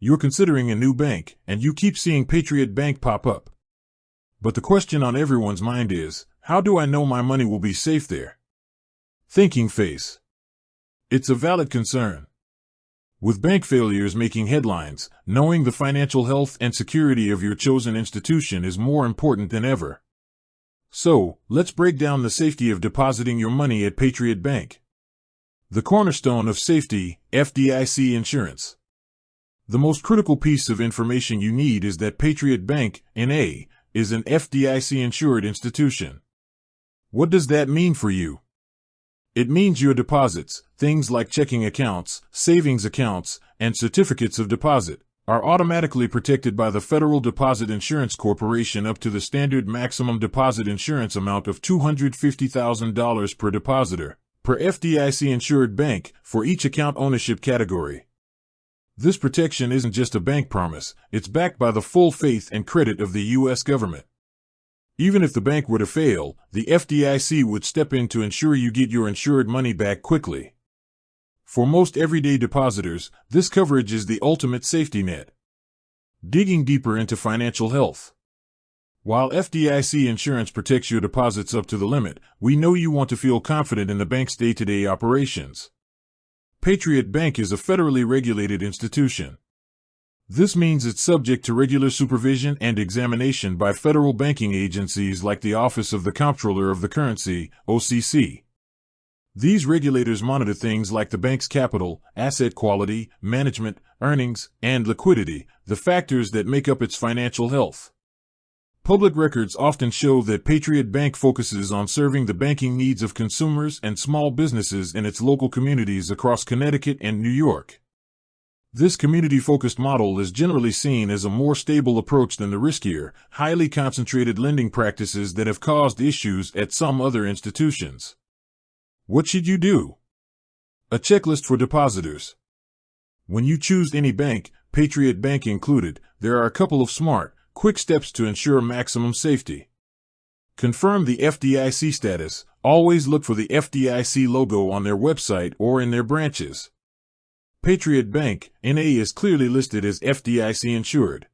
You're considering a new bank, and you keep seeing Patriot Bank pop up. But the question on everyone's mind is, how do I know my money will be safe there? Thinking face. It's a valid concern. With bank failures making headlines, knowing the financial health and security of your chosen institution is more important than ever. So, let's break down the safety of depositing your money at Patriot Bank. The cornerstone of safety, FDIC insurance. The most critical piece of information you need is that Patriot Bank, N.A., is an FDIC-insured institution. What does that mean for you? It means your deposits, things like checking accounts, savings accounts, and certificates of deposit, are automatically protected by the Federal Deposit Insurance Corporation up to the standard maximum deposit insurance amount of $250,000 per depositor, per FDIC-insured bank, for each account ownership category. This protection isn't just a bank promise, it's backed by the full faith and credit of the U.S. government. Even if the bank were to fail, the FDIC would step in to ensure you get your insured money back quickly. For most everyday depositors, this coverage is the ultimate safety net. Digging deeper into financial health. While FDIC insurance protects your deposits up to the limit, we know you want to feel confident in the bank's day-to-day operations. Patriot Bank is a federally regulated institution. This means it's subject to regular supervision and examination by federal banking agencies like the Office of the Comptroller of the Currency, OCC. These regulators monitor things like the bank's capital, asset quality, management, earnings, and liquidity, the factors that make up its financial health. Public records often show that Patriot Bank focuses on serving the banking needs of consumers and small businesses in its local communities across Connecticut and New York. This community-focused model is generally seen as a more stable approach than the riskier, highly concentrated lending practices that have caused issues at some other institutions. What should you do? A checklist for depositors. When you choose any bank, Patriot Bank included, there are a couple of smart, quick steps to ensure maximum safety. Confirm the FDIC status. Always look for the FDIC logo on their website or in their branches. Patriot Bank, N.A. is clearly listed as FDIC insured.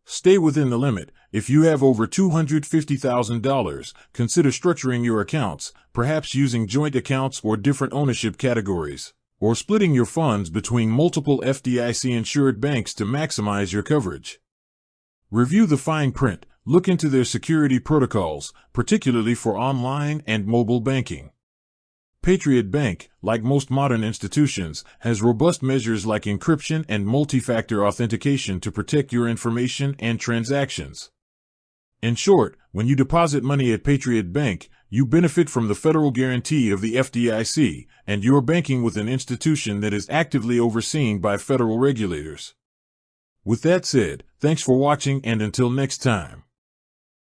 Stay within the limit. If you have over $250,000, consider structuring your accounts, perhaps using joint accounts or different ownership categories, or splitting your funds between multiple FDIC insured banks to maximize your coverage. Review the fine print. Look into their security protocols, particularly for online and mobile banking. Patriot Bank, like most modern institutions, has robust measures like encryption and multi-factor authentication to protect your information and transactions. In short, when you deposit money at Patriot Bank, you benefit from the federal guarantee of the FDIC, and you're banking with an institution that is actively overseen by federal regulators. With that said, thanks for watching, and until next time.